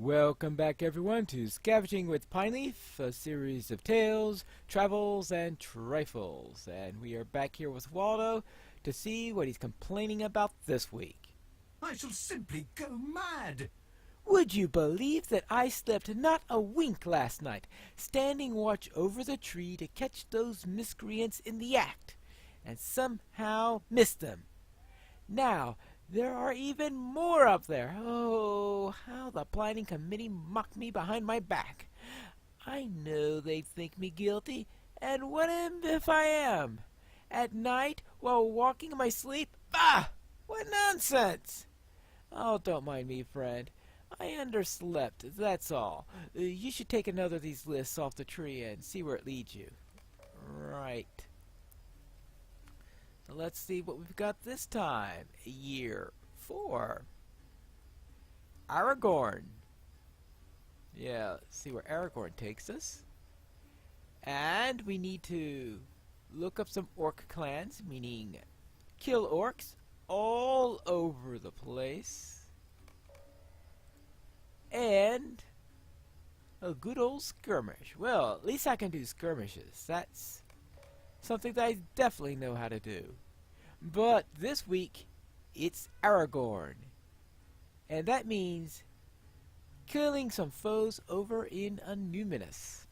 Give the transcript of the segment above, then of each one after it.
Welcome back everyone to Scavenging with Pineleaf, a series of tales, travels, and trifles. And we are back here with Waldo to see what he's complaining about this week. I shall simply go mad! Would you believe that I slept not a wink last night, standing watch over the tree to catch those miscreants in the act, and somehow missed them? Now, there are even more up there. Oh, how the planning committee mocked me behind my back. I know they think me guilty, and what if I am? At night, while walking in my sleep? Bah! What nonsense! Oh, don't mind me, friend. I underslept, that's all. You should take another of these lists off the tree and see where it leads you. Right. Let's see what we've got this time. Year 4. Aragorn. Yeah, let's see where Aragorn takes us. And we need to look up some orc clans, meaning kill orcs all over the place. And a good old skirmish. Well, at least I can do skirmishes. That's something that I definitely know how to do. But this week, it's Aragorn. And that means killing some foes over in Numinous.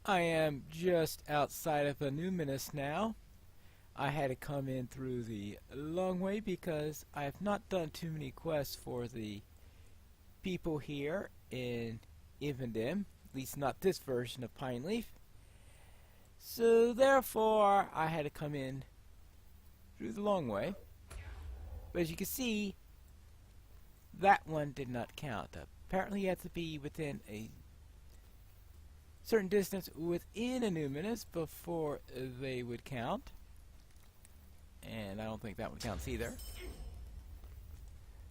I am just outside of Numinous now. I had to come in through the long way because I have not done too many quests for the people here in Ivendim, at least not this version of Pineleaf. So therefore, I had to come in through the long way. But as you can see, that one did not count. Apparently you have to be within a certain distance within Numinous before they would count. And I don't think that one counts either.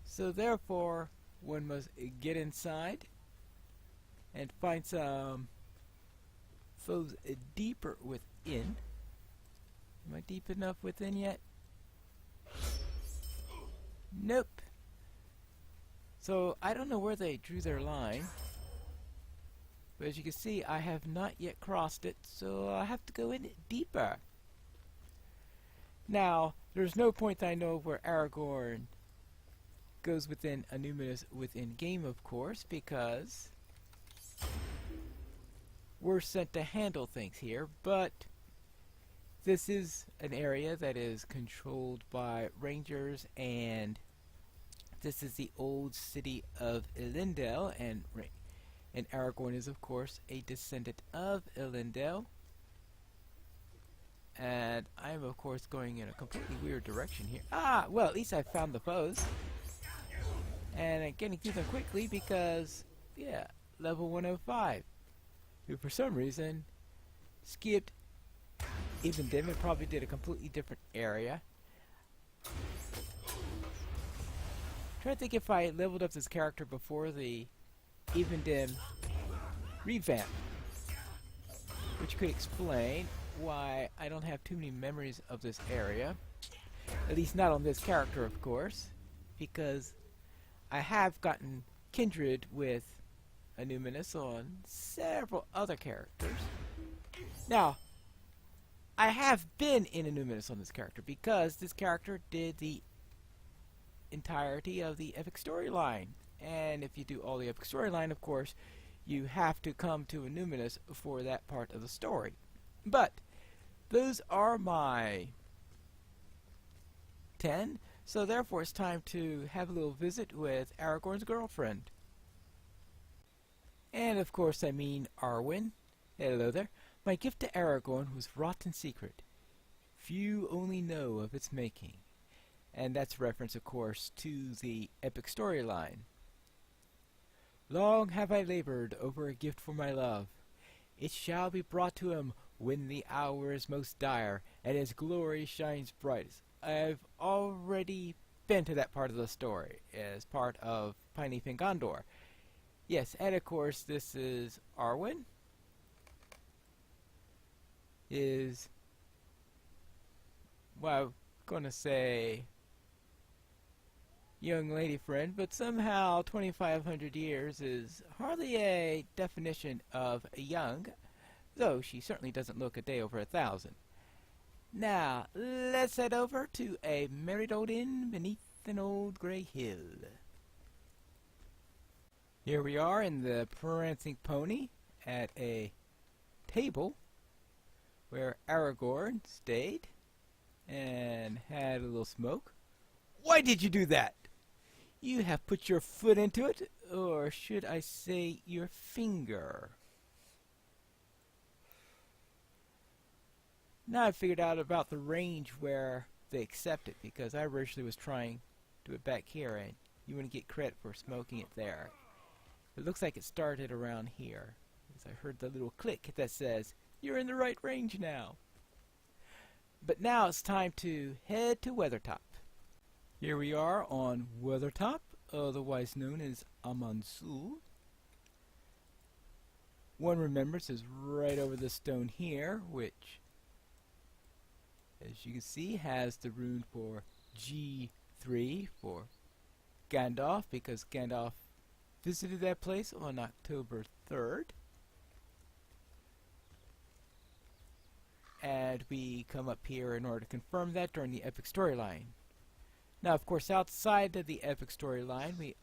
So therefore, one must get inside and find some foes deeper within. Am I deep enough within yet? Nope. So I don't know where they drew their line, but as you can see, I have not yet crossed it, so I have to go in deeper. Now, there's no point that I know where Aragorn goes within Numinous within game, of course, because we're sent to handle things here, but this is an area that is controlled by rangers, and this is the old city of Elendil, and Aragorn is, of course, a descendant of Elendil. And I'm, of course, going in a completely weird direction here. Ah, well, at least I found the foes. And I'm getting through them quickly because, yeah, level 105. Who, for some reason, skipped Ivendim and probably did a completely different area. Trying to think if I leveled up this character before the Ivendim revamp, which could explain why I don't have too many memories of this area. At least not on this character, of course, because I have gotten kindred with Numinous on several other characters. Now, I have been in Numinous on this character because this character did the entirety of the epic storyline. And if you do all the epic storyline, of course, you have to come to Numinous for that part of the story. But those are my 10, so therefore it's time to have a little visit with Aragorn's girlfriend. And of course I mean Arwen. Hello there. My gift to Aragorn was wrought in secret. Few only know of its making. And that's reference, of course, to the epic storyline. Long have I labored over a gift for my love. It shall be brought to him when the hour is most dire, and his glory shines brightest. I've already been to that part of the story, as part of Pineleaf and Gondor. Yes, and of course, this is Arwen. Well, I'm gonna say, young lady friend, but somehow 2,500 years is hardly a definition of young, though she certainly doesn't look a day over 1,000. Now, let's head over to a merry old inn beneath an old gray hill. Here we are in the Prancing Pony at a table where Aragorn stayed and had a little smoke. Why did you do that? You have put your foot into it, or should I say your finger. Now I figured out about the range where they accept it, because I originally was trying to do it back here, and you wouldn't get credit for smoking it there. It looks like it started around here, as I heard the little click that says, "You're in the right range now." But now it's time to head to Weathertop. Here we are on Weathertop, otherwise known as Amansul. One remembrance is right over the stone here, which, as you can see, has the rune for G3 for Gandalf, because Gandalf visited that place on October 3rd. And we come up here in order to confirm that during the epic storyline. Now, of course, outside of the epic storyline, we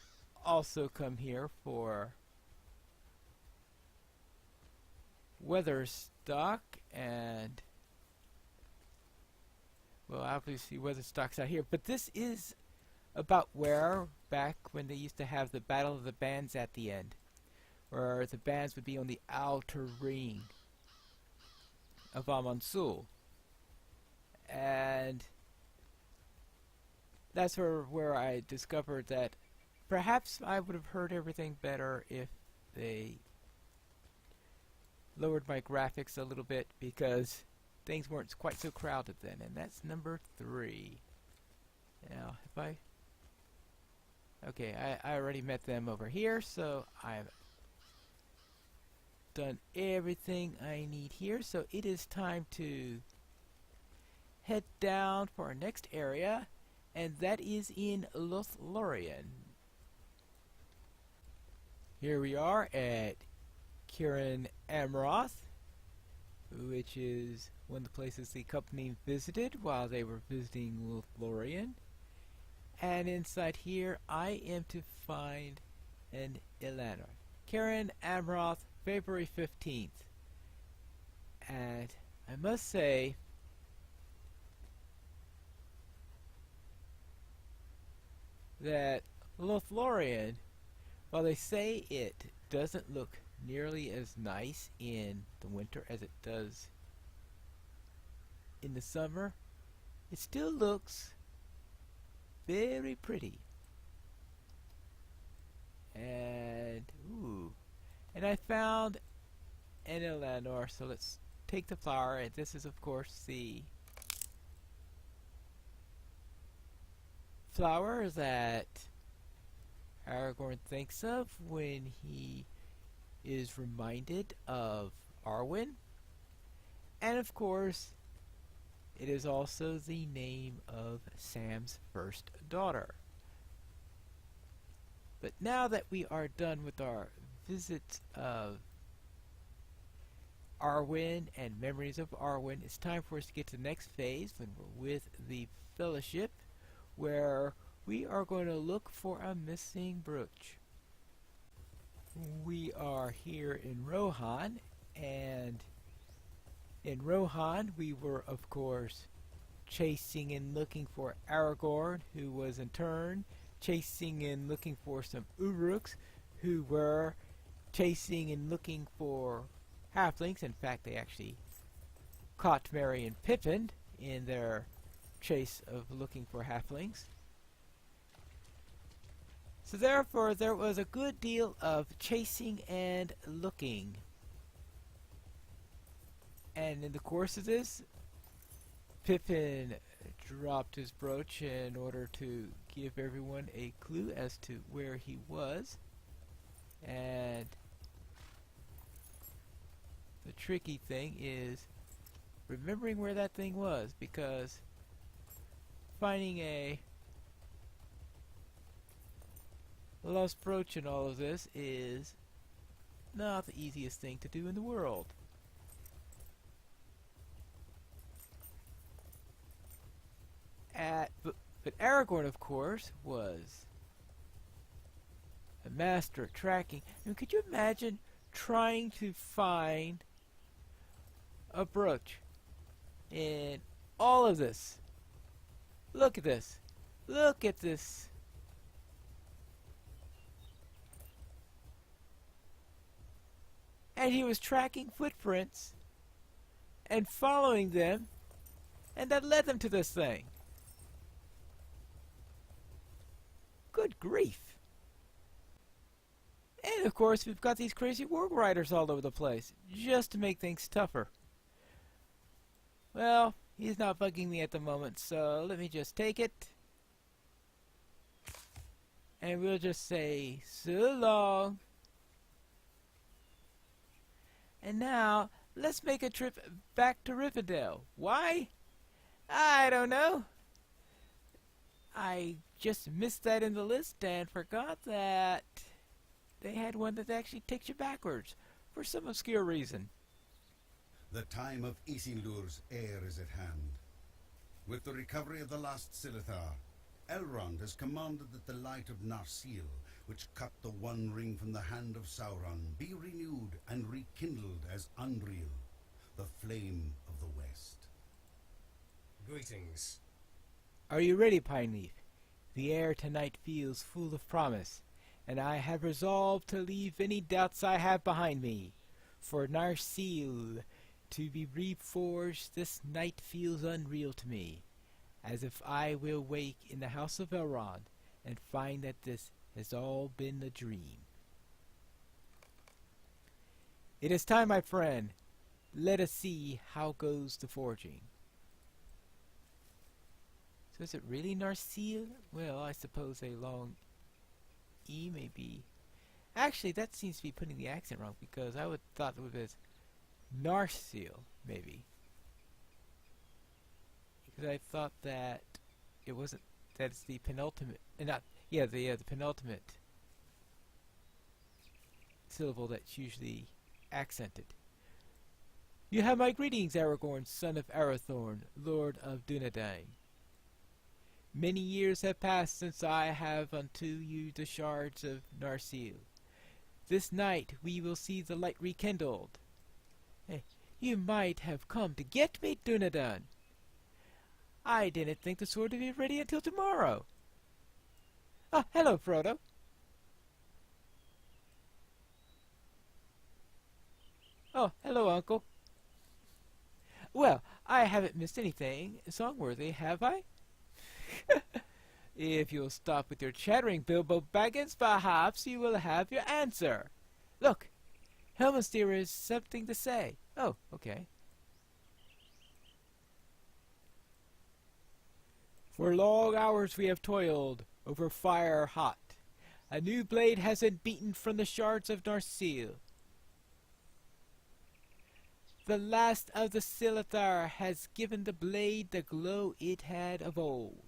also come here for Weatherstock, and, well, obviously Weatherstock's out here, but this is about where, back when they used to have the Battle of the Bands at the end, where the bands would be on the outer ring of Amansul. And that's where I discovered that perhaps I would have heard everything better if they lowered my graphics a little bit, because things weren't quite so crowded then. And that's number 3. Now, if I... Okay, I already met them over here, so I've done everything I need here. So it is time to head down for our next area, and that is in Lothlorien. Here we are at Ciaran Amroth, which is one of the places the company visited while they were visiting Lothlorien. And inside here, I am to find an Elanor. Ciaran Amroth, February 15th. And I must say, that Lothlorien, while they say it doesn't look nearly as nice in the winter as it does in the summer, it still looks very pretty. And I found an Elanor, so let's take the flower. And this is, of course, the flower that Aragorn thinks of when he is reminded of Arwen. And of course, it is also the name of Sam's first daughter. But now that we are done with our visit of Arwen and memories of Arwen, it's time for us to get to the next phase when we're with the Fellowship, where we are going to look for a missing brooch. We are here in Rohan, and in Rohan we were, of course, chasing and looking for Aragorn, who was in turn chasing and looking for some Uruks, who were chasing and looking for halflings. In fact, they actually caught Merry and Pippin in their chase of looking for halflings. So therefore, there was a good deal of chasing and looking. And in the course of this, Pippin dropped his brooch in order to give everyone a clue as to where he was. And the tricky thing is remembering where that thing was, because finding a The lost brooch in all of this is not the easiest thing to do in the world. But Aragorn, of course, was a master at tracking. And could you imagine trying to find a brooch in all of this? Look at this. Look at this. And he was tracking footprints and following them, and that led them to this thing. Good grief. And of course, we've got these crazy warg riders all over the place, just to make things tougher. Well, he's not bugging me at the moment, so let me just take it. And we'll just say, so long. And now, let's make a trip back to Rivendell. Why? I don't know. I just missed that in the list and forgot that they had one that actually takes you backwards for some obscure reason. The time of Isildur's heir is at hand. With the recovery of the lost Silithar, Elrond has commanded that the light of Narsil, which cut the One Ring from the hand of Sauron, be renewed and rekindled as Undril, the flame of the West. Greetings. Are you ready, Pineleaf? The air tonight feels full of promise, and I have resolved to leave any doubts I have behind me. For Narsil to be reforged this night feels unreal to me, as if I will wake in the house of Elrond and find that this has all been a dream. It is time, my friend. Let us see how goes the forging. So is it really Narsil? Well, I suppose a long E may be. Actually, that seems to be putting the accent wrong, because I would thought it was Narsil, maybe. Because I thought that it wasn't, that it's the penultimate, the penultimate syllable that's usually accented. You have my greetings, Aragorn, son of Arathorn, Lord of Dunedain. Many years have passed since I have unto you the shards of Narsil. This night we will see the light rekindled. Hey, you might have come to get me, Dunedain. I didn't think the sword would be ready until tomorrow. Ah, hello, Frodo. Oh, hello, Uncle. Well, I haven't missed anything song-worthy, have I? If you'll stop with your chattering, Bilbo Baggins, perhaps you will have your answer. Look, Helmstir has something to say. Oh, okay. For long hours we have toiled, over fire hot. A new blade has been beaten from the shards of Narsil. The last of the Silithar has given the blade the glow it had of old.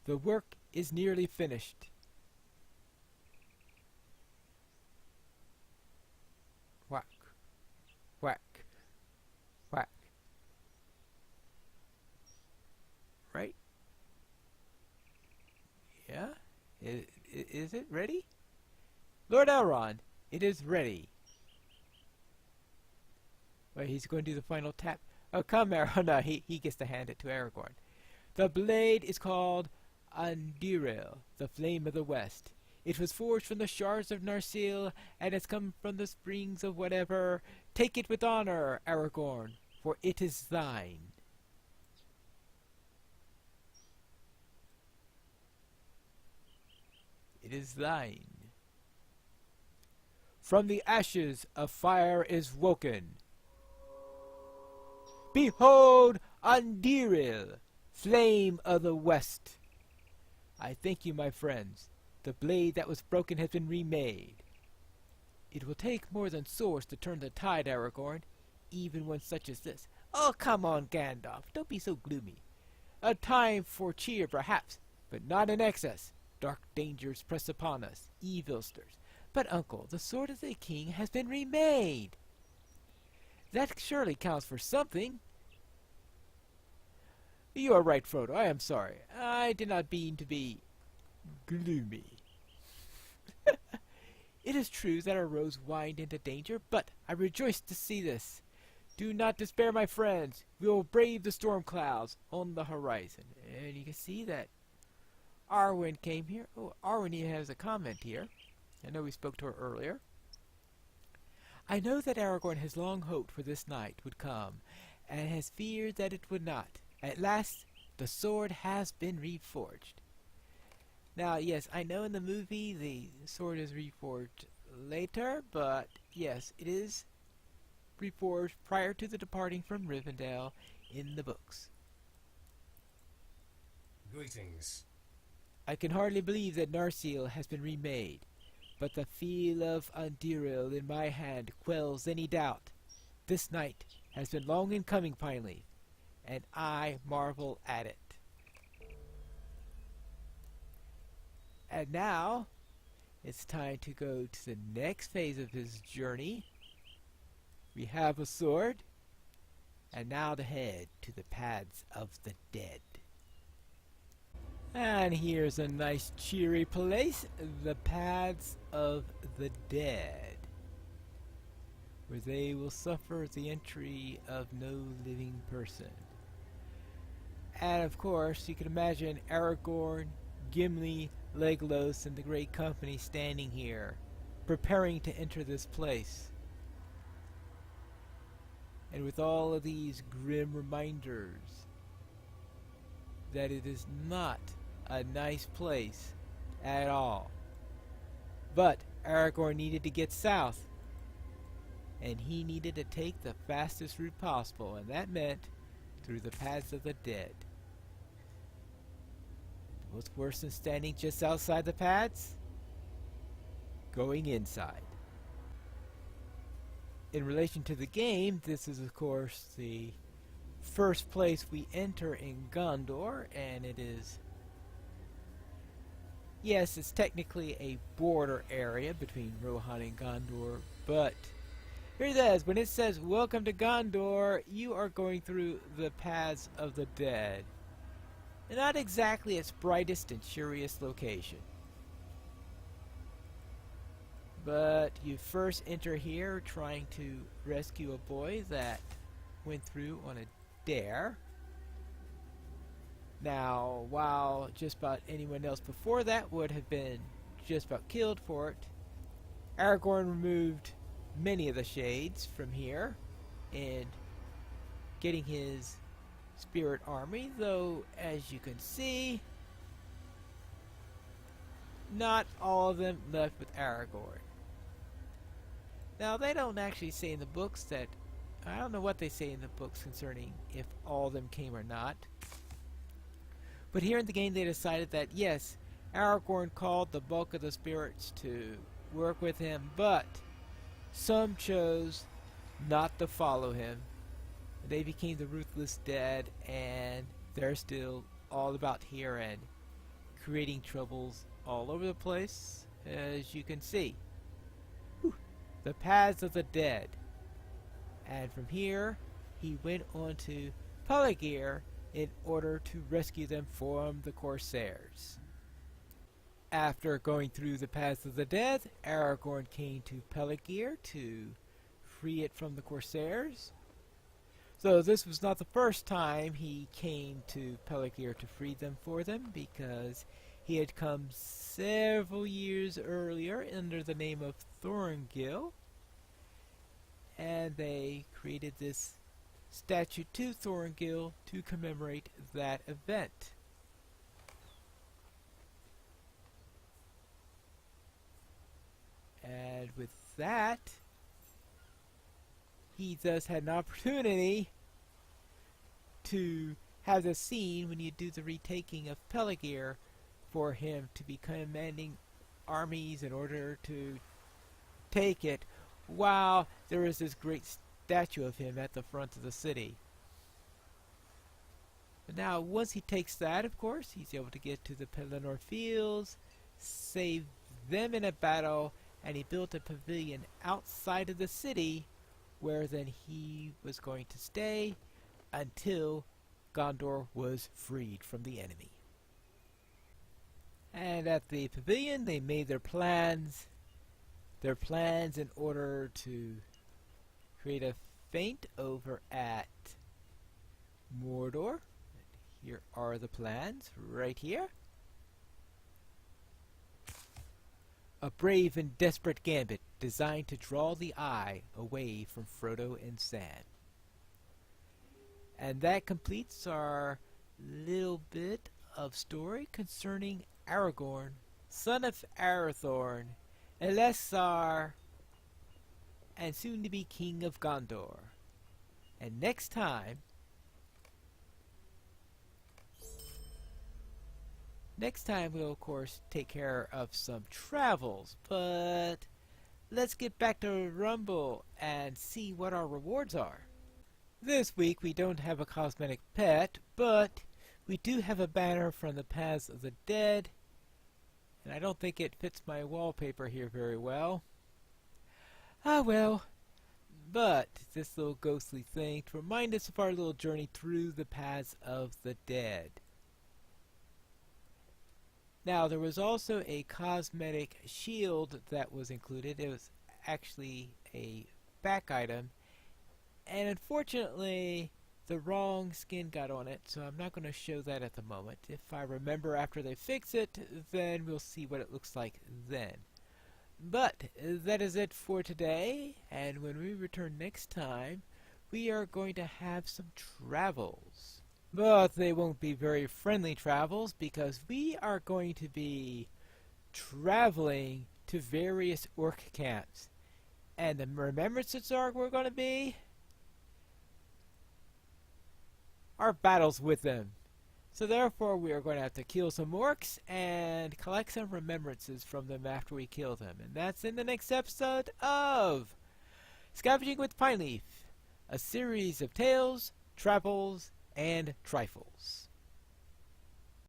The work is nearly finished. Whack, whack, whack. Right? Yeah? Is it ready? Lord Elrond, it is ready. Wait, he's going to do the final tap. Oh, come, Aragorn. No, he gets to hand it to Aragorn. The blade is called Undril, the flame of the West. It was forged from the shards of Narsil, and has come from the springs of whatever. Take it with honor, Aragorn, for it is thine. It is thine. From the ashes a fire is woken. Behold, Undril, flame of the West. I thank you, my friends. The blade that was broken has been remade. It will take more than swords to turn the tide, Aragorn, even when such as this. Oh, come on, Gandalf. Don't be so gloomy. A time for cheer, perhaps, but not in excess. Dark dangers press upon us, evil stirs. But, uncle, the sword of the king has been remade. That surely counts for something. You are right, Frodo. I am sorry. I did not mean to be gloomy. It is true that our roads wind into danger, but I rejoice to see this. Do not despair, my friends. We will brave the storm clouds on the horizon. And you can see that Arwen came here. Oh, Arwen even has a comment here. I know we spoke to her earlier. I know that Aragorn has long hoped for this night would come, and has feared that it would not. At last, the sword has been reforged. Now, yes, I know in the movie the sword is reforged later, but yes, it is reforged prior to the departing from Rivendell in the books. Greetings. I can hardly believe that Narsil has been remade, but the feel of Anduril in my hand quells any doubt. This night has been long in coming, Pineleaf, and I marvel at it. And now, it's time to go to the next phase of his journey. We have a sword, and now to head to the paths of the dead. And here's a nice cheery place, the paths of the dead, where they will suffer the entry of no living person. And of course, you can imagine Aragorn, Gimli, Legolas, and the great company standing here, preparing to enter this place. And with all of these grim reminders that it is not a nice place at all. But Aragorn needed to get south, and he needed to take the fastest route possible, and that meant through the paths of the dead. What's worse than standing just outside the paths? Going inside. In relation to the game, this is of course the first place we enter in Gondor, and it is, yes, it's technically a border area between Rohan and Gondor, but here it is. When it says, "Welcome to Gondor," you are going through the paths of the dead. And not exactly its brightest and cheeriest location. But you first enter here trying to rescue a boy that went through on a dare. Now, while just about anyone else before that would have been just about killed for it, Aragorn removed many of the shades from here and getting his spirit army, though as you can see, not all of them left with Aragorn. Now, they don't actually say in the books that, I don't know what they say in the books concerning if all of them came or not. But here in the game they decided that yes, Aragorn called the bulk of the spirits to work with him, but some chose not to follow him. They became the ruthless dead, and they're still all about here and creating troubles all over the place, as you can see. Whew. The paths of the dead. And from here, he went on to Peligir in order to rescue them from the Corsairs. After going through the paths of the dead, Aragorn came to Peligir to free it from the Corsairs. So this was not the first time he came to Peligir to free them for them, because he had come several years earlier under the name of Thorongil, and they created this statue to Thorongil to commemorate that event. And with that, he thus had an opportunity to have the scene when you do the retaking of Peligir for him to be commanding armies in order to take it, while there is this great statue of him at the front of the city. But now, once he takes that, of course, he's able to get to the Pelennor Fields, save them in a battle, and he built a pavilion outside of the city where then he was going to stay until Gondor was freed from the enemy. And at the pavilion, they made their plans in order to create a feint over at Mordor. Here are the plans, right here. A brave and desperate gambit designed to draw the eye away from Frodo and Sam. And that completes our little bit of story concerning Aragorn, son of Arathorn, Elessar, and soon to be King of Gondor. And next time we'll of course take care of some travels, but let's get back to Rumble and see what our rewards are. This week we don't have a cosmetic pet, but we do have a banner from the Paths of the Dead, and I don't think it fits my wallpaper here very well. Ah well, but this little ghostly thing to remind us of our little journey through the Paths of the Dead. Now, there was also a cosmetic shield that was included. It was actually a back item, and unfortunately the wrong skin got on it, so I'm not going to show that at the moment. If I remember after they fix it, then we'll see what it looks like then. But that is it for today, and when we return next time, we are going to have some travels. But they won't be very friendly travels, because we are going to be traveling to various orc camps. And the remembrances we're going to be our battles with them. So therefore we are going to have to kill some orcs and collect some remembrances from them after we kill them. And that's in the next episode of Scavenging with Pineleaf, a series of tales, travels, and trifles.